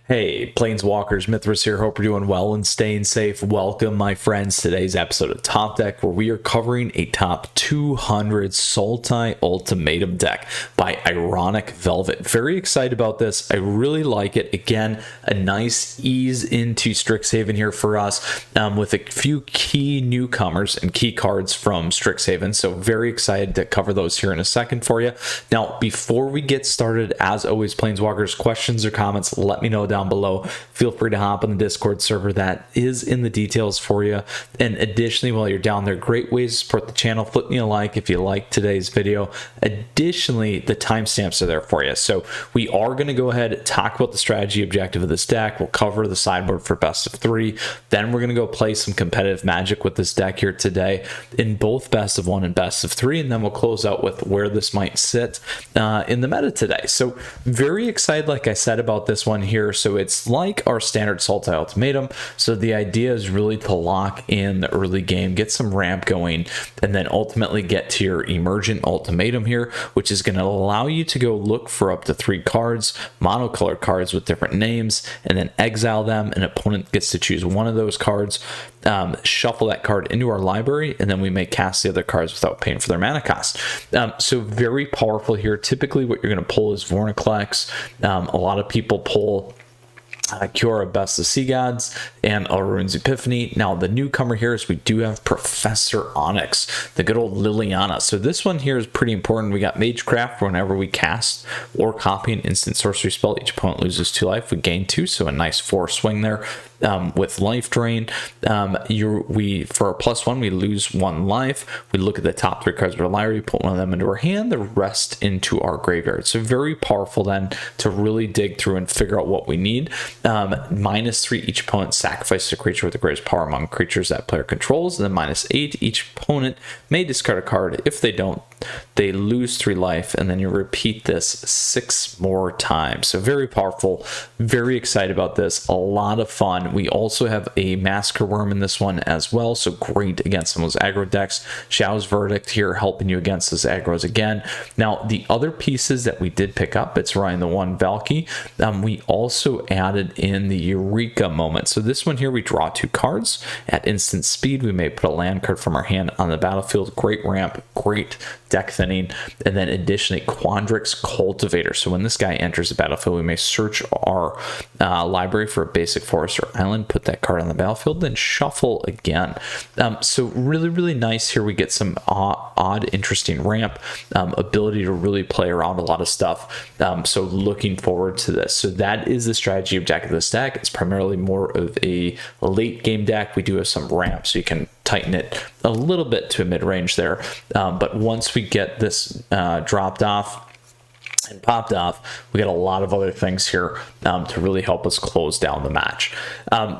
Hey, Planeswalkers, Mythras here. Hope you're doing well and staying safe. Welcome, my friends, to today's episode of Top Deck, where we are covering a top 200 Sultai Ultimatum deck by Ironic Velvet. Very excited about this. I really like it. Again, a nice ease into Strixhaven here for us with a few key newcomers and key cards from Strixhaven. So very excited to cover those here in a second for you. Now, before we get started, as always, Planeswalkers, questions or comments, let me know down below. Feel free to hop on the Discord server that is in the details for you. And additionally, while you're down there, great ways to support the channel. Flip me a like if you like today's video. Additionally, the timestamps are there for you. So we are going to go ahead and talk about the strategy objective of this deck. We'll cover the sideboard for best of 3. Then we're going to go play some competitive Magic with this deck here today in both best of 1 and best of 3. And then we'll close out with where this might sit in the meta today. So very excited, like I said, about this one here. So it's like our standard Sultai Ultimatum. So the idea is really to lock in the early game, get some ramp going, and then ultimately get to your emergent ultimatum here, which is going to allow you to go look for up to 3 cards, monocolored cards with different names, and then exile them. An opponent gets to choose one of those cards, shuffle that card into our library, and then we may cast the other cards without paying for their mana cost. So very powerful here. Typically what you're going to pull is Vorniclex. A lot of people pull Cure Best of Sea Gods and Alrune's Epiphany. Now the newcomer here is we do have Professor Onyx, the good old Liliana. So this one here is pretty important. We got Magecraft. Whenever we cast or copy an instant sorcery spell, each opponent loses 2 life. We gain 2, so a nice 4 swing there. With Life Drain, for our +1, we lose 1 life. We look at the top 3 cards of our library, put one of them into our hand, the rest into our graveyard. So very powerful then to really dig through and figure out what we need. -3, each opponent sacrifices a creature with the greatest power among creatures that player controls. And then -8, each opponent may discard a card. If they don't, they lose 3 life, and then you repeat this 6 more times. So very powerful, very excited about this, a lot of fun. We also have a Massacre Worm in this one as well, so great against some of those aggro decks. Xiao's Verdict here helping you against those aggros again. Now, the other pieces that we did pick up, it's Ryan the One Valky. We also added in the Eureka moment. So this one here, we draw 2 cards. At instant speed, we may put a land card from our hand on the battlefield. Great ramp, great deck thinning. And then additionally, Quandrix Cultivator. So when this guy enters the battlefield, we may search our library for a basic forest or island, put that card on the battlefield, then shuffle again. So really, really nice here. We get some odd, interesting ramp, ability to really play around a lot of stuff. So looking forward to this. So that is the strategy objective of this deck. It's primarily more of a late game deck. We do have some ramp, so you can tighten it a little bit to a mid-range there. But once we get this dropped off and popped off, we got a lot of other things here to really help us close down the match.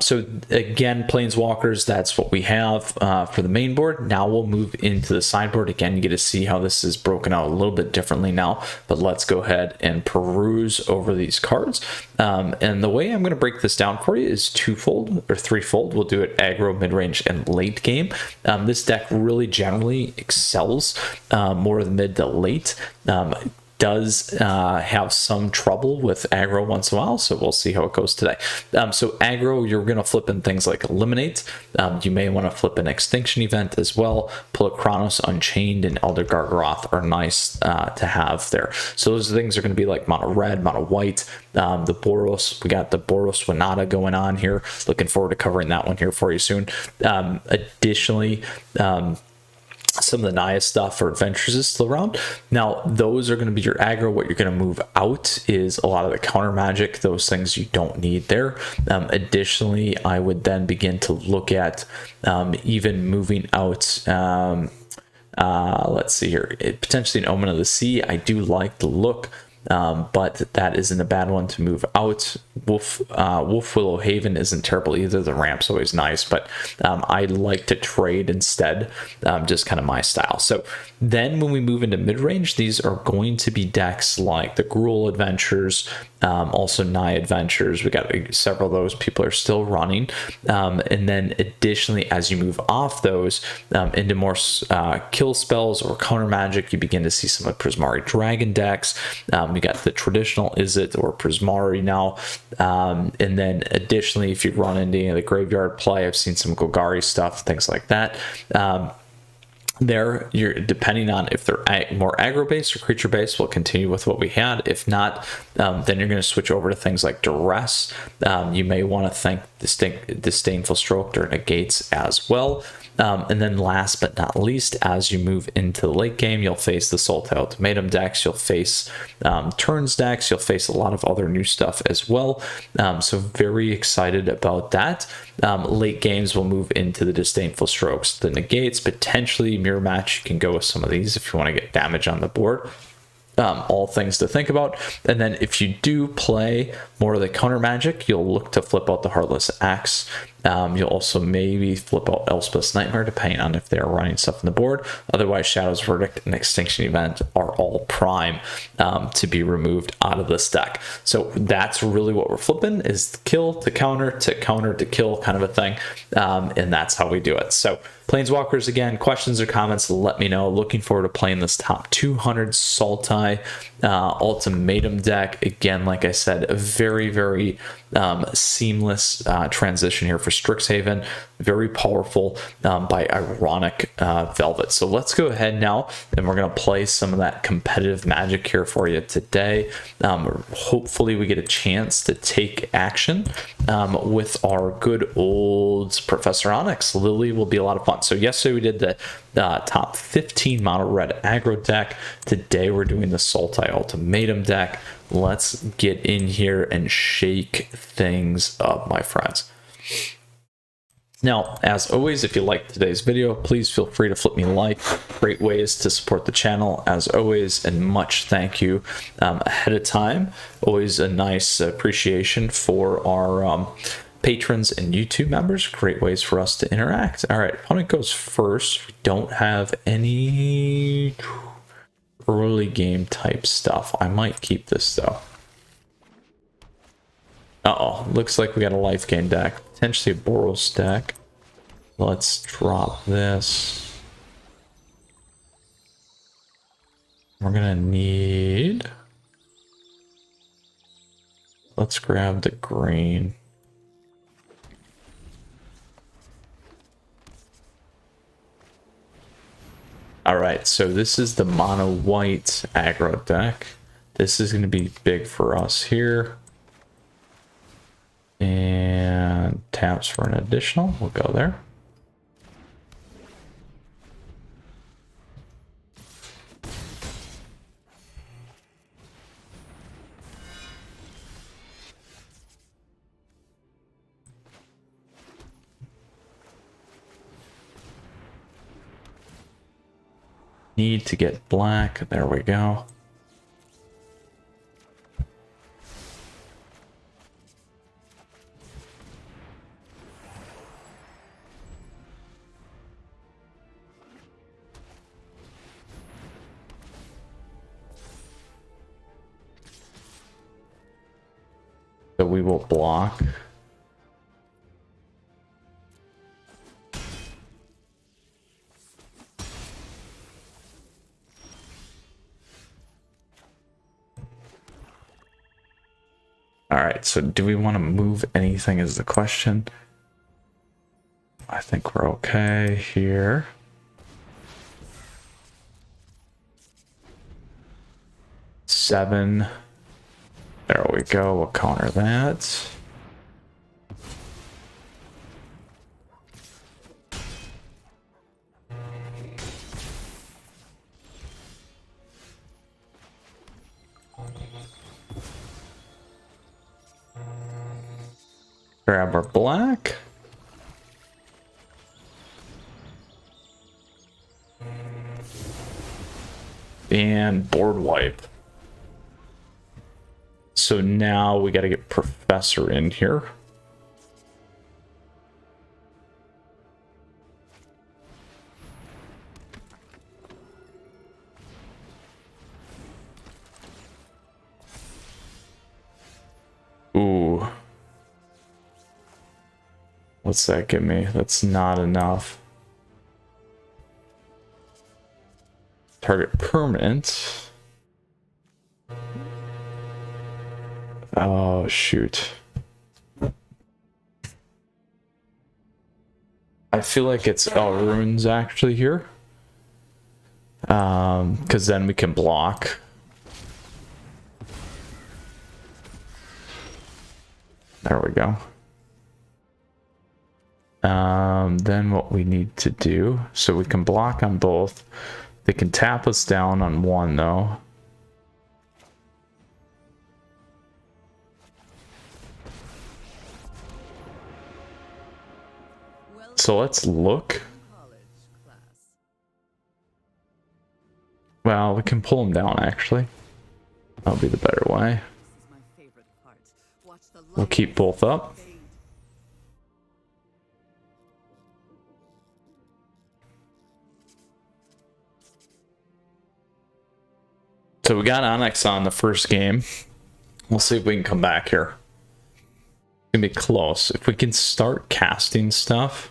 So again, Planeswalkers, that's what we have for the main board. Now we'll move into the sideboard. Again, you get to see how this is broken out a little bit differently now, but let's go ahead and peruse over these cards. And the way I'm going to break this down for you is twofold or threefold. We'll do it aggro, mid-range, and late game. This deck really generally excels more of the mid to late. Does have some trouble with aggro once in a while, so we'll see how it goes today. So aggro, you're going to flip in things like Eliminate. You may want to flip an Extinction Event as well. Pull a Chronos Unchained and Elder Gargaroth are nice to have there. So those things are going to be like mono red, mono white. The Boros, we got the Boros Winata going on here. Looking forward to covering that one here for you soon. Additionally, some of the Naya stuff for adventures is still around. Now, those are going to be your aggro. What you're going to move out is a lot of the counter magic, those things you don't need there. Additionally, I would then begin to look at even moving out, let's see here, potentially an Omen of the Sea. I do like the look. But that isn't a bad one to move out. Wolf Willow Haven isn't terrible either. The ramp's always nice, but I like to trade instead, just kind of my style. So then when we move into mid-range, these are going to be decks like the Gruul Adventures, Also Nye Adventures, we got several of those people are still running. And then additionally, as you move off those into more kill spells or counter magic, you begin to see some of Prismari Dragon decks. We got the traditional Izzet or Prismari now. And then additionally, if you run into any of the graveyard play, I've seen some Golgari stuff, things like that. There, you're depending on if they're more aggro based or creature based, we'll continue with what we had. If not, then you're going to switch over to things like Duress. You may want to think Disdainful Stroke or Negates as well. And then last but not least, as you move into the late game, you'll face the Sultai Ultimatum decks, you'll face turns decks, you'll face a lot of other new stuff as well. So very excited about that. Late games will move into the Disdainful Strokes, the Negates, potentially Mirror Match. You can go with some of these if you want to get damage on the board. All things to think about. And then if you do play more of the counter magic, you'll look to flip out the Heartless Axe. You'll also maybe flip out Elspeth's Nightmare, depending on if they're running stuff on the board. Otherwise, Shadow's Verdict and Extinction Event are all prime to be removed out of this deck. So that's really what we're flipping, is kill to counter to kill kind of a thing. And that's how we do it. So Planeswalkers, again, questions or comments, let me know. Looking forward to playing this top 200 Sultai Ultimatum deck. Again, like I said, a very, very seamless transition here for Strixhaven. Very powerful by Ironic Velvet. So let's go ahead now and we're going to play some of that competitive magic here for you today. Hopefully we get a chance to take action with our good old Professor Onyx. Lily will be a lot of fun. So yesterday we did the top 15 mono red aggro deck. Today we're doing the Sultai Ultimatum deck. Let's get in here and shake things up, my friends. Now, as always, if you liked today's video, please feel free to flip me a like. Great ways to support the channel, as always, and much thank you ahead of time. Always a nice appreciation for our patrons and YouTube members. Great ways for us to interact. All right, opponent goes first. We don't have any early game type stuff. I might keep this though. Uh-oh, looks like we got a Lifegain deck, potentially a Boros deck. Let's drop this. We're gonna need, let's grab the green. All right, so this is the mono white aggro deck. This is going to be big for us here. And taps for an additional. We'll go there. Need to get black. There we go. So we will block. All right, so do we want to move anything is the question. I think we're okay here. Seven. There we go. We'll counter that. Grab our black. And board wipe. So now we got to get Professor in here. What's that give me? That's not enough. Target permanent. Oh, shoot. I feel like it's runes actually here. Because then we can block. There we go. Then what we need to do, so we can block on both. They can tap us down on one though. So let's look. Well, we can pull them down actually. That'll be the better way. We'll keep both up. So we got Onyx on the first game. We'll see if we can come back here. It's gonna be close. If we can start casting stuff,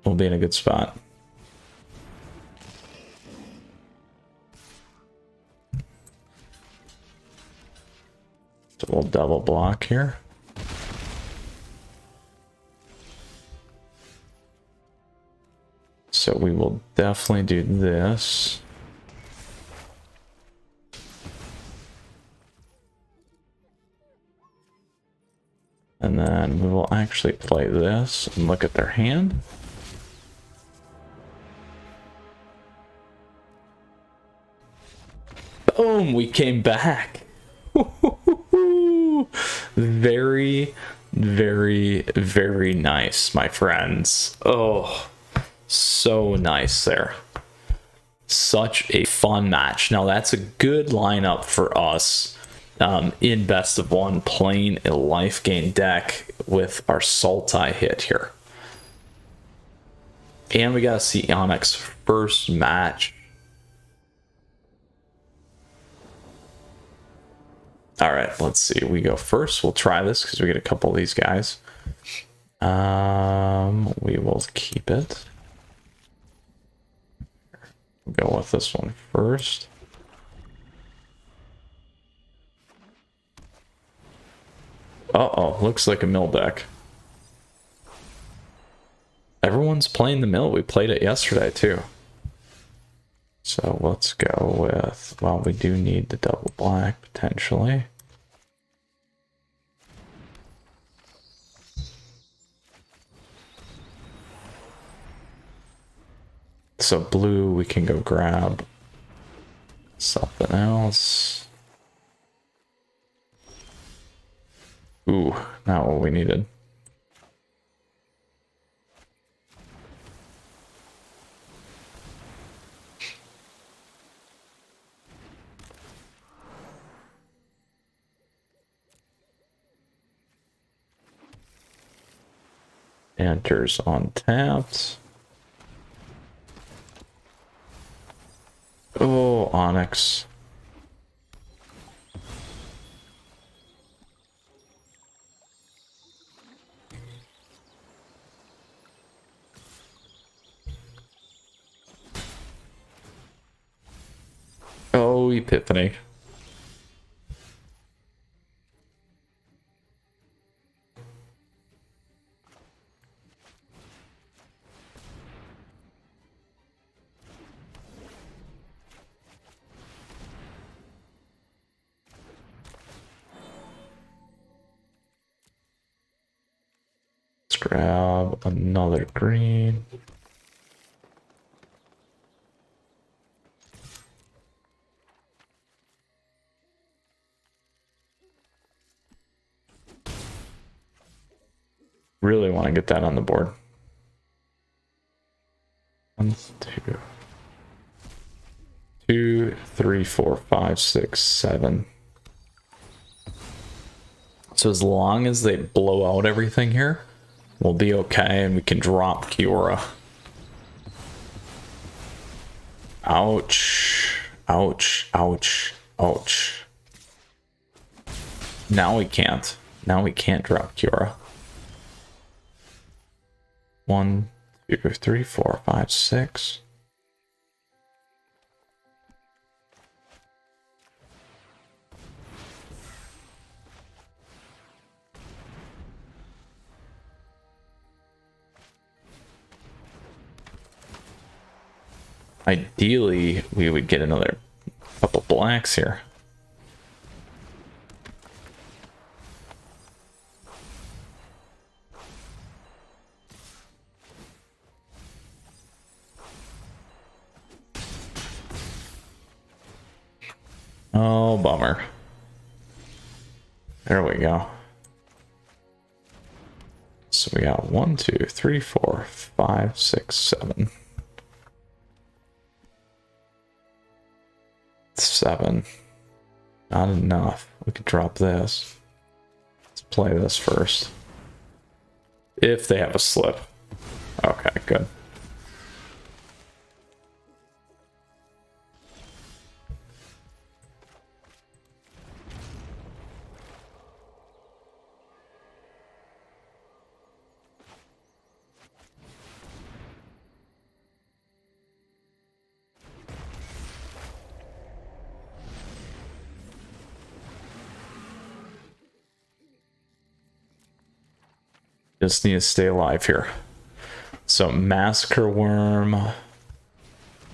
we'll be in a good spot. So we'll double block here. So we will definitely do this. And then we will actually play this and look at their hand. Boom, we came back. Very, very, very nice, my friends. Oh, so nice there. Such a fun match. Now that's a good lineup for us. In best of one, playing a Lifegain deck with our Sultai hit here. And we gotta see Onyx first match. Alright, let's see. We go first. We'll try this because we get a couple of these guys. We will keep it. We'll go with this one first. Uh-oh, looks like a mill deck. Everyone's playing the mill. We played it yesterday, too. So let's go with... Well, we do need the double black, potentially. So blue, we can go grab something else. Ooh, not what we needed. Enters untapped. Oh, Onyx. Oh, Epiphany. Let's grab another green. Really want to get that on the board. 1, 2, 2, 3, 4, 5, 6, 7. So as long as they blow out everything here, we'll be okay, and we can drop Kiora. Ouch. Ouch. Ouch. Ouch. Now we can't. Now we can't drop Kiora. 1, 2, 3, 4, 5, 6. Ideally, we would get another couple blacks here. Oh, bummer. There we go. So we got 1, 2, 3, 4, 5, 6, 7. 7. Not enough. We could drop this. Let's play this first. If they have a slip. Okay, good. Just need to stay alive here. So Massacre Worm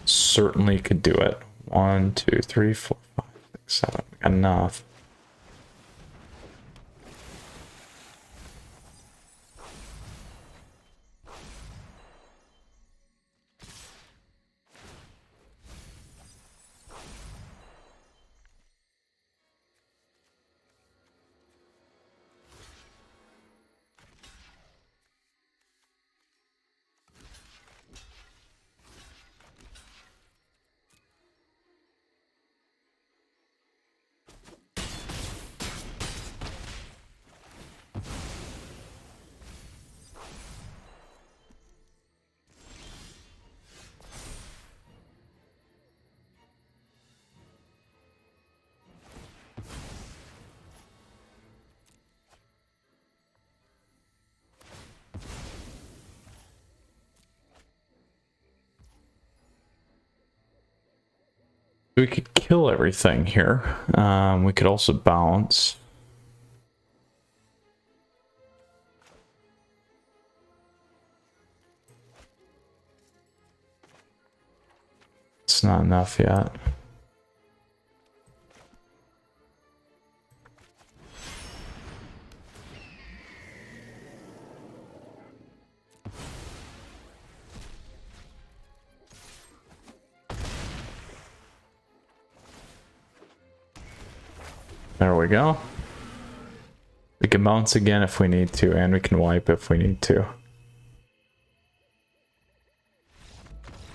certainly could do it. 1, 2, 3, 4, 5, 6, 7. Enough. We could kill everything here. We could also bounce. It's not enough yet. There we go. We can bounce again if we need to, and we can wipe if we need to.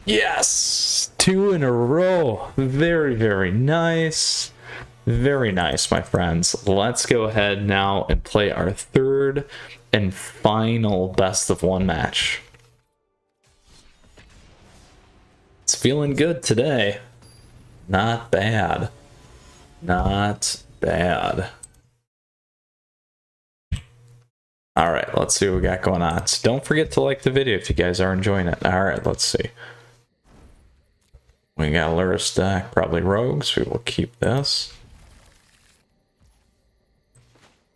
Yes! 2 in a row. Very, very nice. Very nice, my friends. Let's go ahead now and play our third and final best of 1 match. It's feeling good today. Not bad. Not bad. All right, let's see what we got going on. So don't forget to like the video if you guys are enjoying it. All right, let's see. We got a Lurrus deck, probably rogues. We will keep this.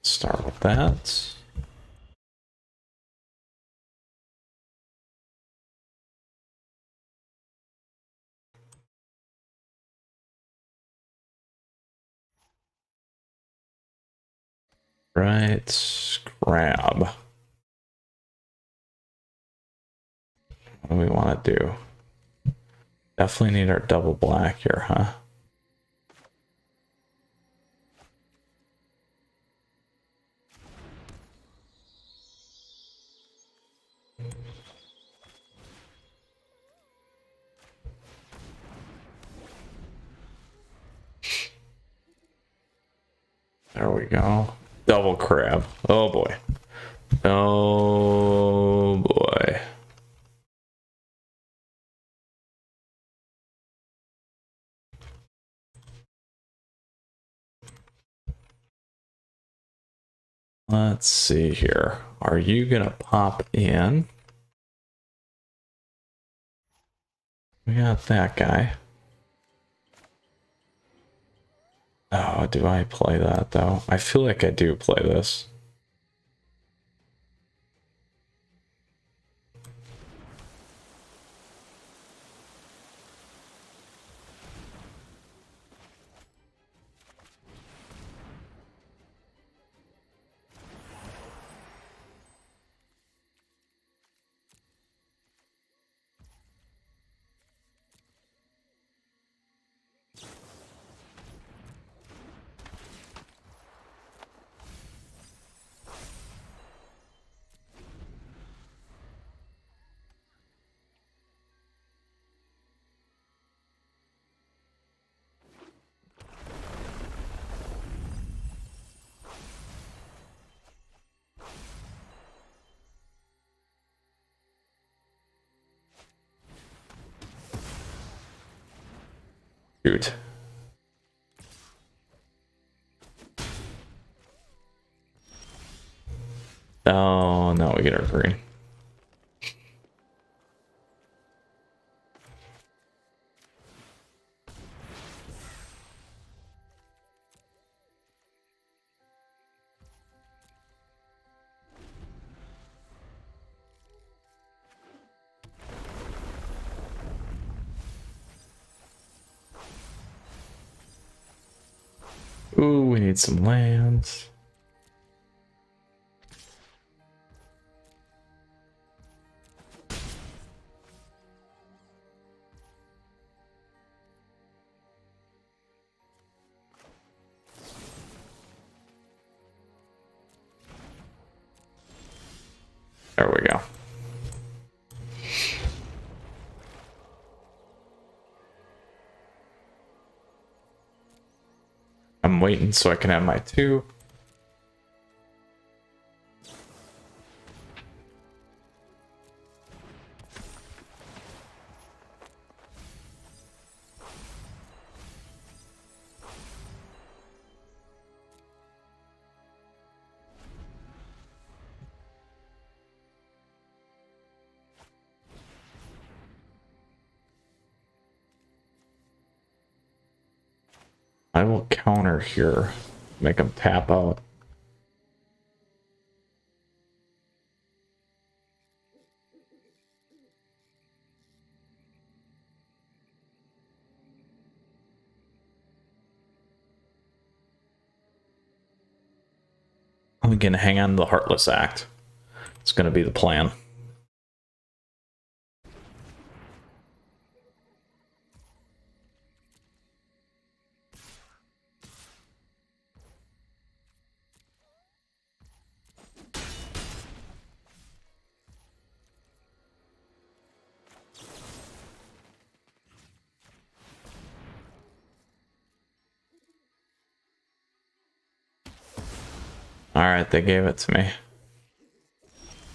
Start with that. Right, grab. What do we want to do? Definitely need our double black here, huh? There we go. Double crab. Oh boy. Oh boy. Let's see here. Are you gonna pop in? We got that guy. Oh, do I play that though? I feel like I do play this. Shoot. Oh, no, we get our green. Ooh, we need some lands. There we go. I'm waiting so I can have my 2. I will counter here, make them tap out. I'm gonna hang on to the Heartless Act. It's gonna be the plan. Alright, they gave it to me.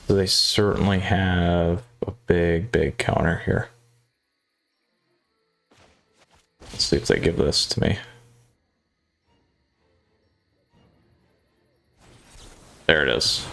So they certainly have a big counter here. Let's see if they give this to me. There it is.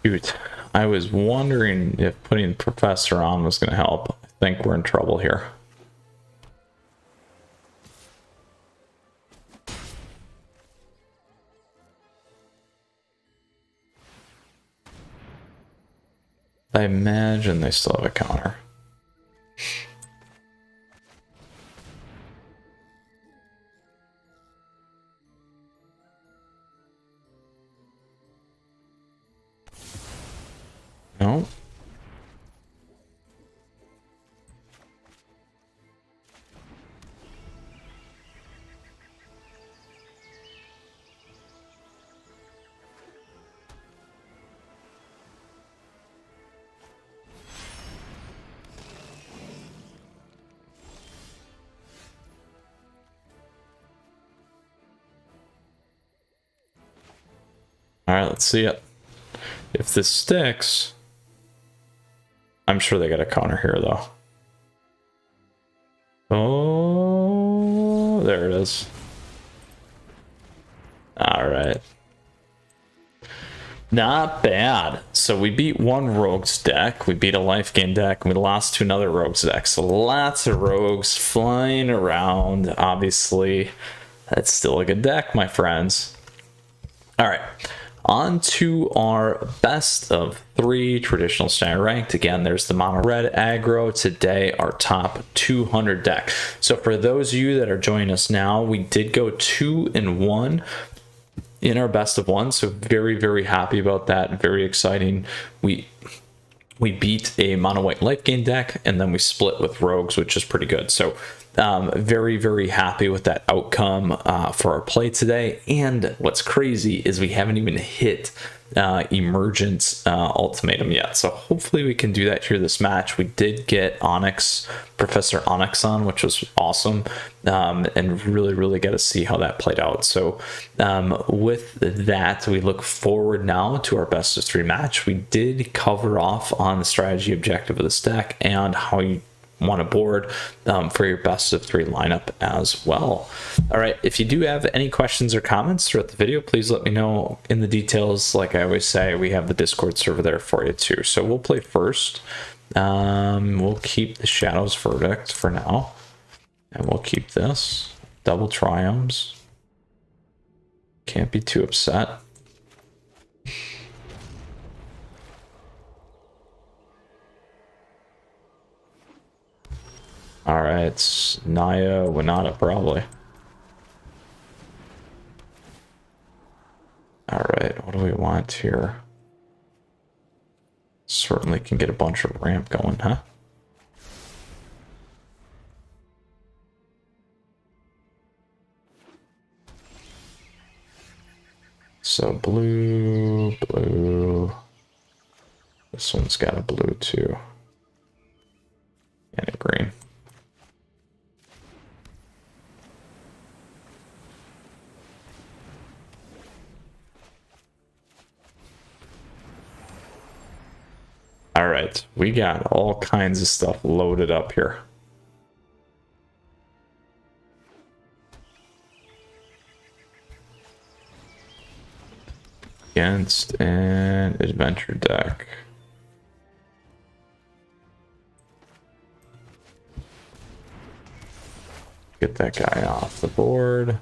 Shoot. I was wondering if putting Professor on was going to help. I think we're in trouble here. I imagine they still have a counter. No. All right, let's see it. If this sticks, I'm sure they got a counter here though. Oh, there it is. All right. Not bad. So we beat one rogues deck, we beat a Lifegain deck, and we lost to another rogues deck. So lots of rogues flying around. Obviously, that's still a good deck, my friends. All right, on to our best of 3 traditional standard ranked. Again, there's the mono red aggro. Today, our top 200 deck. So for those of you that are joining us now, we did go 2-1 in our best of 1, so very happy about that. Very exciting. We beat a mono white Lifegain deck, and then we split with rogues, which is pretty good. So very happy with that outcome for our play today. And what's crazy is we haven't even hit Emergence Ultimatum yet, so hopefully we can do that here this match. We did get Professor Onyx on, which was awesome, and really got to see how that played out. So with that, we look forward now to our best of 3 match. We did cover off on the strategy objective of this deck and how you want to board for your best of 3 lineup as well. All right, if you do have any questions or comments throughout the video, please let me know in the details. Like I always say, we have the Discord server there for you too. So we'll play first. We'll keep the Shadows Verdict for now, and we'll keep this double triumphs. Can't be too upset. All right, it's Naya Winata probably. All right, what do we want here? Certainly can get a bunch of ramp going, huh? So blue. This one's got a blue too. And a green. All right, we got all kinds of stuff loaded up here. Against an adventure deck. Get that guy off the board.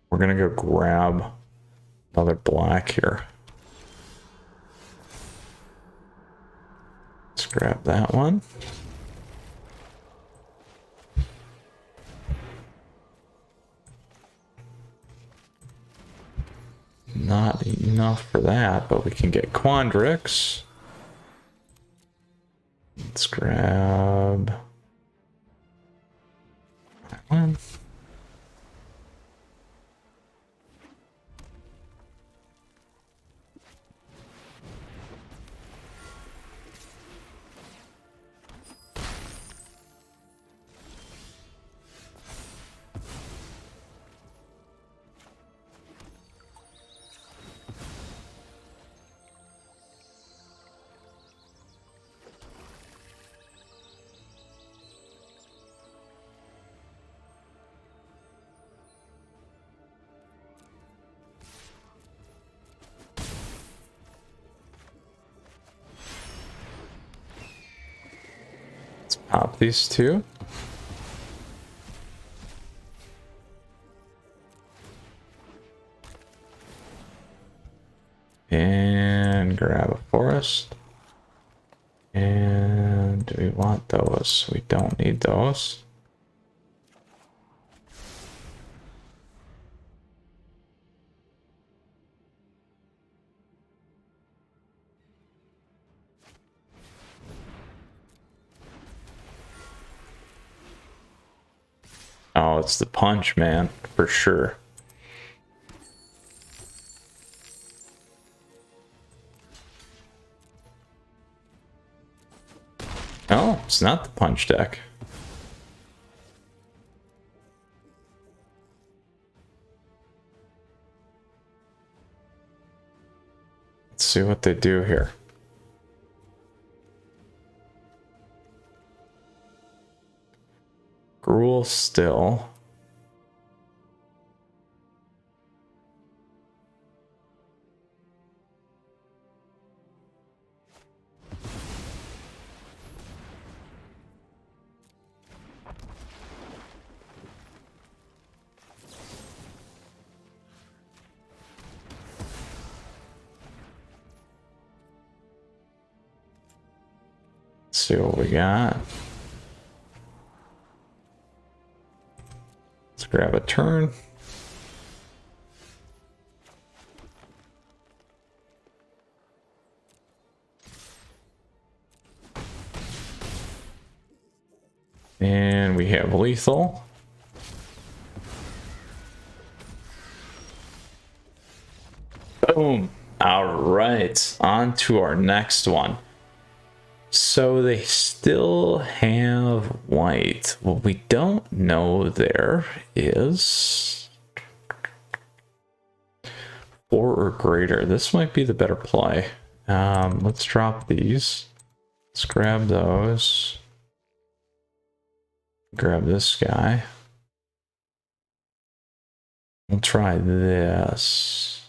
We're gonna go grab another black here. Let's grab that one. Not enough for that, but we can get Quandrix. Let's grab that one. Pop these two. And grab a forest. And do we want those? We don't need those. Oh, it's the punch, man, for sure. Oh, it's not the punch deck. Let's see what they do here. Gruul still. Let's see what we got. Let's grab a turn. And we have lethal. Boom. All right, on to our next one. So they still have white. What we don't know there is 4 or greater. This might be the better play. Let's drop these. Let's grab those. Grab this guy. We'll try this.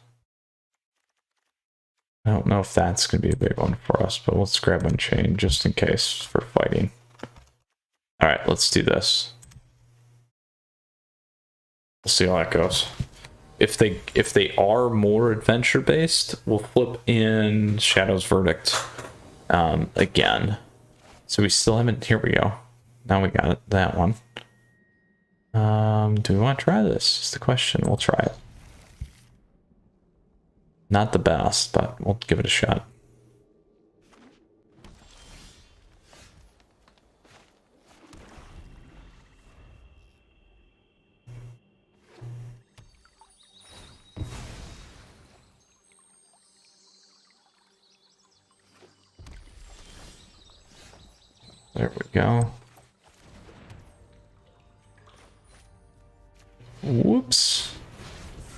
I don't know if that's going to be a big one for us, but let's grab Unchained just in case for fighting. All right, let's do this. We'll see how that goes. If they are more adventure based, we'll flip in Shadow's Verdict again. So we still haven't. Here we go. Now we got it, that one. Do we want to try this? Is the question. We'll try it. Not the best, but we'll give it a shot. There we go. Whoops.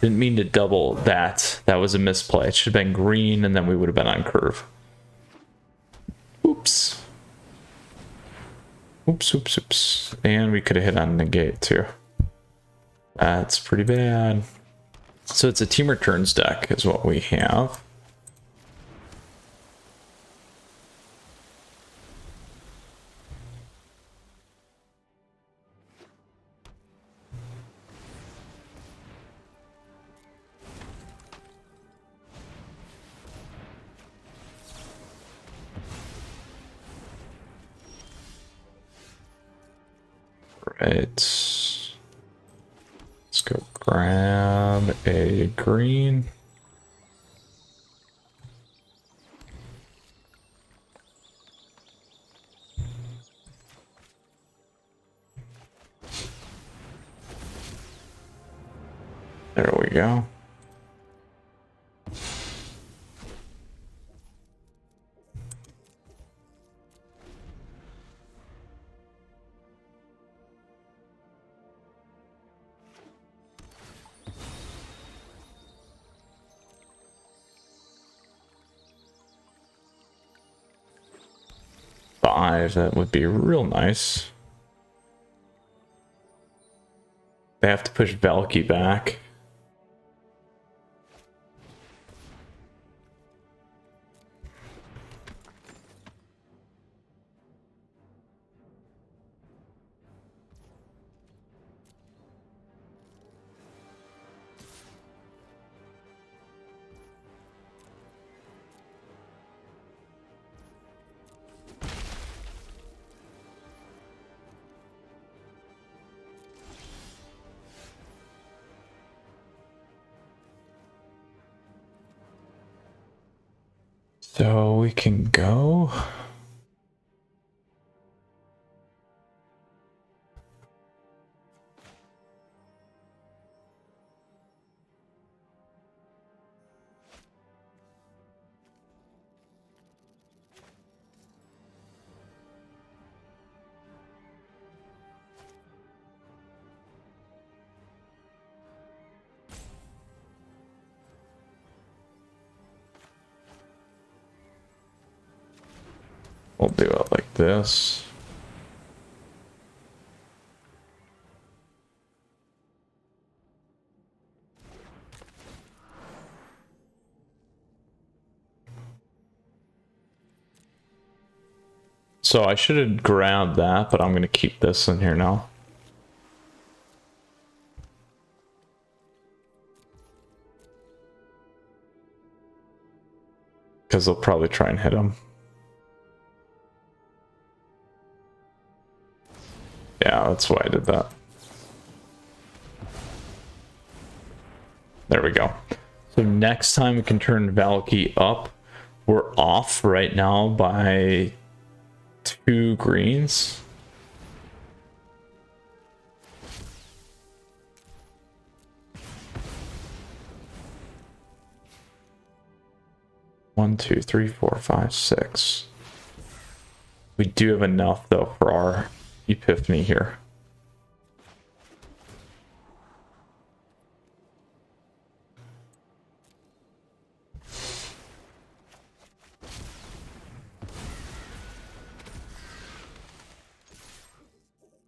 Didn't mean to double that. That was a misplay. It should have been green, and then we would have been on curve. Oops. Oops, oops, oops. And we could have hit on negate, too. That's pretty bad. So it's a Temur turns deck is what we have. Right. Let's go grab a green. There we go. 5, that would be real nice. They have to push Valky back. So we can go. We'll do it like this. So I should have grabbed that, but I'm going to keep this in here now. Because they'll probably try and hit him. Yeah, that's why I did that. There we go. So next time we can turn Valky up. We're off right now by 2 greens. One, two, three, four, five, 6. We do have enough though for our epiphany here.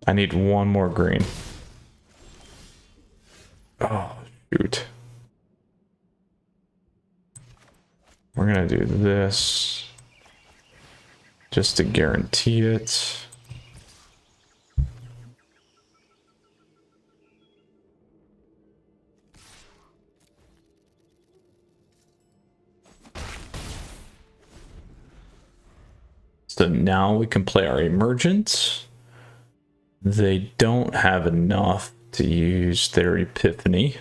I need 1 more green. Oh, shoot. We're gonna do this just to guarantee it. So now we can play our emergent. They don't have enough to use their epiphany.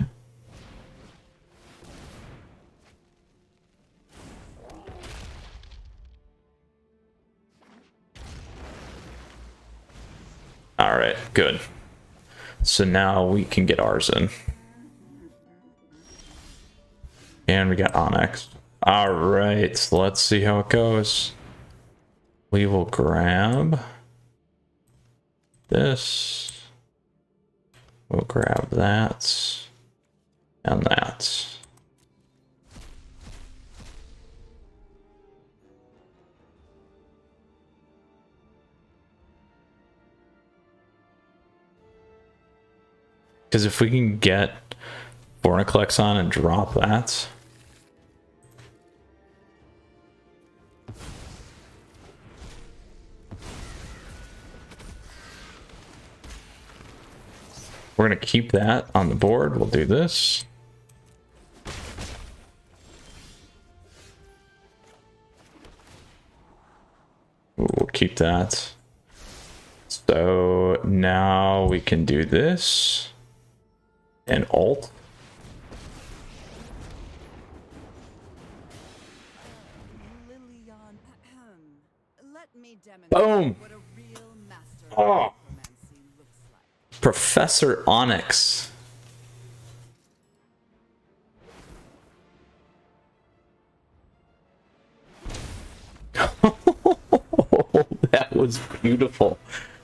All right, good. So now we can get ours in. And we got Onyx. All right, so let's see how it goes. We will grab this. We'll grab that and that. Because if we can get Vorniclex on and drop that, we're going to keep that on the board. We'll do this. We'll keep that. So now we can do this and alt. Boom. Oh. Professor Onyx. That was beautiful.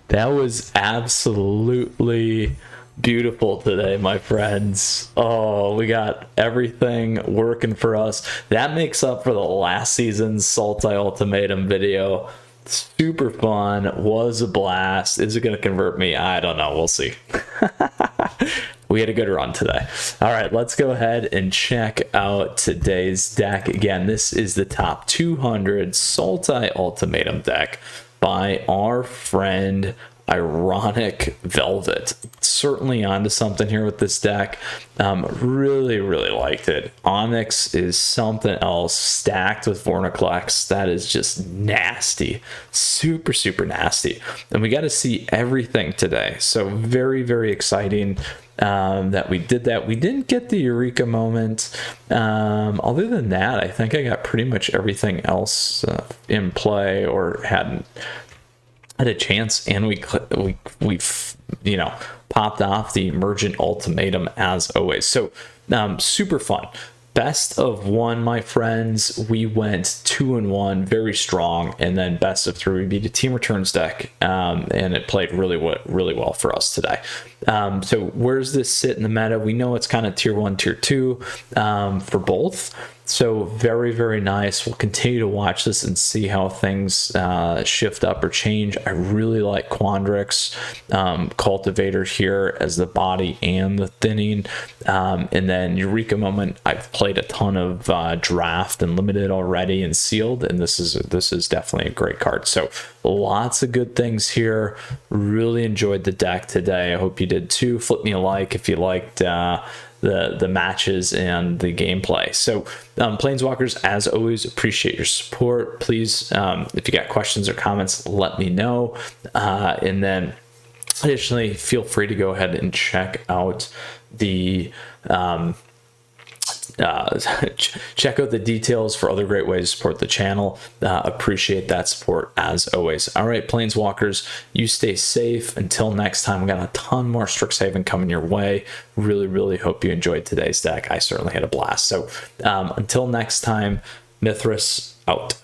That was absolutely beautiful today, my friends. Oh, we got everything working for us. That makes up for the last season's Sultai Ultimatum video. Super fun, was a blast. Is it going to convert me? I don't know, we'll see. We had a good run today. All right, let's go ahead and check out today's deck. Again, this is the top 200 Sultai Ultimatum deck by our friend Ironic Velvet. Certainly onto something here with this deck. Really liked it. Onyx is something else, stacked with Vorniclex. That is just nasty. Super nasty. And we got to see everything today. So very exciting that we did that. We didn't get the Eureka moment. Other than that, I think I got pretty much everything else in play or had a chance, and we you know, popped off the Emergent Ultimatum as always. So super fun. Best of 1, my friends. We went 2-1, very strong, and then best of 3 we beat a Team Returns deck, and it played really well for us today. So where's this sit in the meta? We know it's kind of tier 1, tier 2 for both. So very nice. We'll continue to watch this and see how things shift up or change. I really like Quandrix Cultivator here as the body and the thinning, and then Eureka Moment. I've played a ton of draft and limited already and sealed, and this is definitely a great card. So lots of good things here. Really enjoyed the deck today. I hope you did too. Flip me a like if you liked the matches and the gameplay. So Planeswalkers, as always, appreciate your support. Please, if you got questions or comments, let me know. And then additionally, feel free to go ahead and check out the check out the details for other great ways to support the channel. Appreciate that support as always. All right, Planeswalkers, you stay safe. Until next time, we got a ton more Strixhaven coming your way. Really hope you enjoyed today's deck. I certainly had a blast. So until next time, Mythras out.